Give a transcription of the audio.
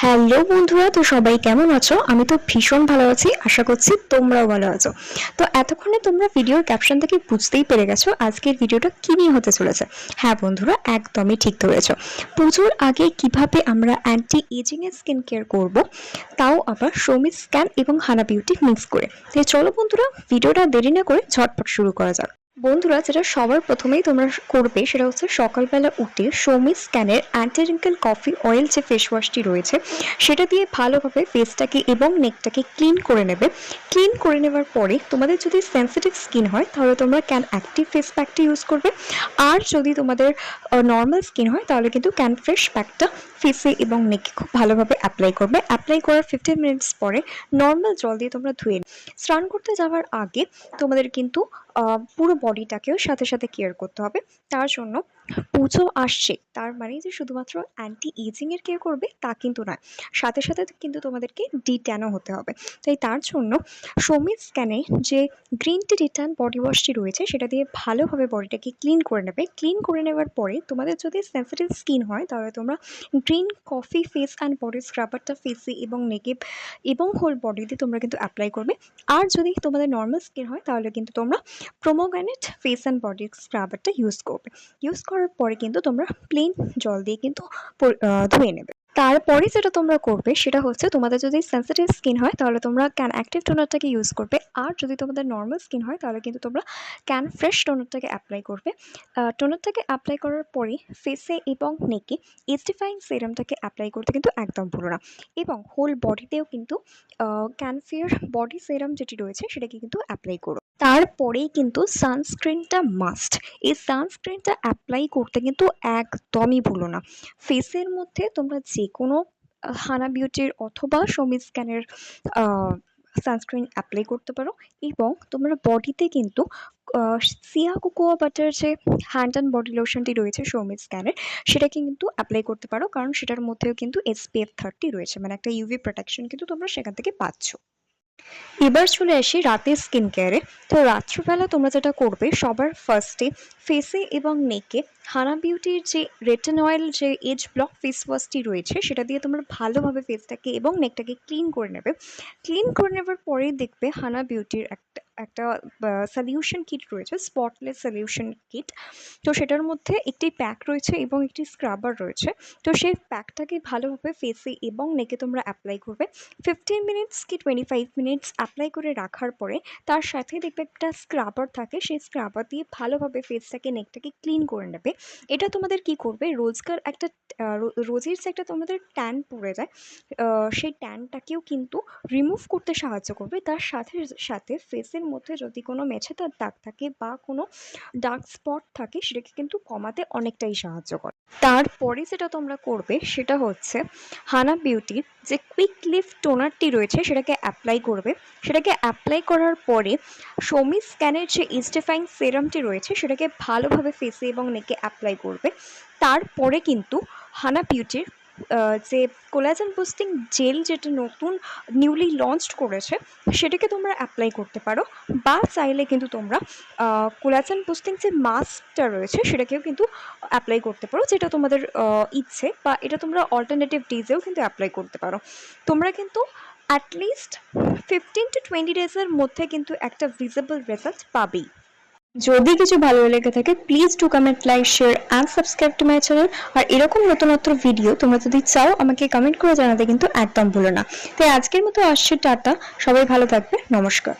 Hello বন্ধুরা, তো সবাই কেমন আছো? আমি তো ভীষণ ভালো আছি, আশা করছি তোমরাও ভালো আছো। তো এতক্ষণে তোমরা ভিডিওর ক্যাপশন থেকে বুঝতেই পেরে গেছো আজকের ভিডিওটা কি নিয়ে হতে চলেছে। হ্যাঁ বন্ধুরা, একদমই ঠিক ধরেছো। পুজোর আগে কিভাবে আমরা অ্যান্টি এজিং এর স্কিন কেয়ার করবো, তাও আবার সৌমি স্ক্যান এবং হানা বিউটি মিক্স করে। তাই চলো বন্ধুরা, ভিডিওটা দেরি না করে ঝটপট শুরু করা যাক। বন্ধুরা, যেটা সবার প্রথমেই তোমরা করবে সেটা হচ্ছে সকালবেলা উঠে সৌমি স্ক্যানের অ্যান্টি রিঙ্কেল কফি অয়েল যে ফেস ওয়াশটি রয়েছে সেটা দিয়ে ভালোভাবে ফেসটাকে এবং নেকটাকে ক্লিন করে নেবে। ক্লিন করে নেওয়ার পরে তোমাদের যদি সেন্সিটিভ স্কিন হয় তাহলে তোমরা ক্যান অ্যাক্টিভ ফেস প্যাকটি ইউজ করবে। আর যদি তোমাদের নর্মাল স্কিন হয় তাহলে কিন্তু ক্যান ফ্রেশ প্যাকটা ফেসে এবং নেকে খুব ভালোভাবে অ্যাপ্লাই করবে। অ্যাপ্লাই করার 15 মিনিটস পরে নর্মাল জল দিয়ে তোমরা ধুয়ে স্নান করতে যাওয়ার আগে তোমাদের কিন্তু পুরো বডিটাকেও সাথে সাথে কেয়ার করতে হবে। তার জন্য পুজো আসছে তার মানে যে শুধুমাত্র অ্যান্টি এজিং এর কেয়ার করবে তা কিন্তু নয়, সাথে সাথে কিন্তু তোমাদেরকে ডিট্যানও হতে হবে। তাই তার জন্য সৌমি স্ক্যানে যে গ্রিন টি ডিট্যান বডি ওয়াশটি রয়েছে সেটা দিয়ে ভালোভাবে বডিটাকে ক্লিন করে নেবে। ক্লিন করে নেওয়ার পরে তোমাদের যদি সেন্সিটিভ স্কিন হয় তাহলে তোমরা green coffee face and body স্ক্রাবারটা ফেসে এবং নেকে এবং হোল বডিতে তোমরা কিন্তু অ্যাপ্লাই করবে। আর যদি তোমাদের নর্মাল স্কিন হয় তাহলে কিন্তু তোমরা প্রোমোগ্রানেট ফেস অ্যান্ড বডি স্ক্রাবারটা ইউজ করবে। ইউজ করার পরে কিন্তু তোমরা প্লেন জল দিয়ে কিন্তু ধুয়ে নেবে। তারপরে যেটা তোমরা করবে সেটা হচ্ছে তোমাদের যদি সেন্সিটিভ স্কিন হয় তাহলে তোমরা ক্যান অ্যাক্টিভ টোনারটাকে ইউজ করবে। আর যদি তোমাদের নর্মাল স্কিন হয় তাহলে কিন্তু তোমরা ক্যান ফ্রেশ টোনারটাকে অ্যাপ্লাই করবে। টোনারটাকে অ্যাপ্লাই করার পরে ফেসে এবং নেকে এস্টিফাইং সেরামটাকে অ্যাপ্লাই করতে কিন্তু একদম ভুলো না। এবং হোল বডিতেও কিন্তু ক্যানফিয়ার বডি সেরাম যেটি রয়েছে সেটাকে কিন্তু অ্যাপ্লাই করো। তারপরেই কিন্তু সানস্ক্রিনটা মাস্ট। এই সানস্ক্রিনটা অ্যাপ্লাই করতে কিন্তু একদমই ভুলো না। ফেসের মধ্যে তোমরা যে কোনো হানা বিউটির অথবা সৌমি স্ক্যানের সানস্ক্রিন অ্যাপ্লাই করতে পারো। এবং তোমরা বডিতে কিন্তু সিয়া কোকোয়া বাটার যে হ্যান্ড অ্যান্ড বডি লোশনটি রয়েছে সৌমি স্ক্যানের সেটাকে কিন্তু অ্যাপ্লাই করতে পারো, কারণ সেটার মধ্যেও কিন্তু SPF 30 রয়েছে, মানে একটা UV প্রোটেকশন কিন্তু তোমরা সেখান থেকে পাচ্ছ। এবার চলে আসি রাতের স্কিন কেয়ারে। তো রাত্রিবেলা তোমরা যেটা করবে সবার ফার্স্টে ফেসে এবং নেকে হানা বিউটির যে রেটিনয়েল যে এজ ব্লক ফেস ওয়াশটি রয়েছে সেটা দিয়ে তোমরা ভালোভাবে ফেসটাকে এবং নেকটাকে ক্লিন করে নেবে। ক্লিন করে নেবার পরেই দেখবে হানা বিউটির একটা একটা সলিউশন কিট রয়েছে, স্পটলেস সলিউশন কিট। তো সেটার মধ্যে একটি প্যাক রয়েছে এবং একটি স্ক্রাবার রয়েছে। তো সেই প্যাকটাকে ভালোভাবে ফেসে এবং নেকে তোমরা অ্যাপ্লাই করবে। 15 মিনিটস কি 25 মিনিটস অ্যাপ্লাই করে রাখার পরে তার সাথে দেখবে একটা স্ক্রাবার থাকে, সেই স্ক্রাবার দিয়ে ভালোভাবে ফেসটাকে নেকটাকে ক্লিন করে নেবে। এটা তোমাদের কি করবে, রোজকার একটা রোজের যে একটা তোমাদের ট্যান পড়ে যায় সেই ট্যানটাকেও কিন্তু রিমুভ করতে সাহায্য করবে। তার সাথে সাথে ফেসের মধ্যে যদি কোনো মেছেতার দাগ থাকে বা কোনো ডার্ক স্পট থাকে সেটাকে কিন্তু কমাতে অনেকটাই সাহায্য করে। তারপরে যেটা তোমরা করবে সেটা হচ্ছে হানা বিউটির যে কুইক লিফট টোনারটি রয়েছে সেটাকে অ্যাপ্লাই করবে। সেটাকে অ্যাপ্লাই করার পরে সৌমি স্ক্যানের যে ইস্টিফাইং সেরামটি রয়েছে সেটাকে ভালোভাবে ফেসে এবং নেকে অ্যাপ্লাই করবে। তারপরে কিন্তু হানা বিউটির যে কোলাজেন বুস্টিং জেল যেটা নতুন নিউলি লঞ্চড করেছে সেটাকে তোমরা অ্যাপ্লাই করতে পারো। বা চাইলে কিন্তু তোমরা কোলাজেন বুস্টিং যে মাস্কটা রয়েছে সেটাকেও কিন্তু অ্যাপ্লাই করতে পারো, যেটা তোমাদের ইচ্ছে, বা এটা তোমরা অল্টারনেটিভ ডেজেও কিন্তু অ্যাপ্লাই করতে পারো। তোমরা কিন্তু অ্যাটলিস্ট 15 to 20 ডেজের মধ্যে কিন্তু একটা ভিজিবল রেজাল্ট পাবেই। যদি কিছু ভালো লেগে থাকে please do comment, like, share and subscribe to my channel. আর এরকম নতুন ভিডিও তোমরা যদি চাও আমাকে কমেন্ট করে জানাতে কিন্তু একদম ভুলো না। তাই আজকের মতো আসছে, টাটা, সবাই ভালো থাকবে, নমস্কার।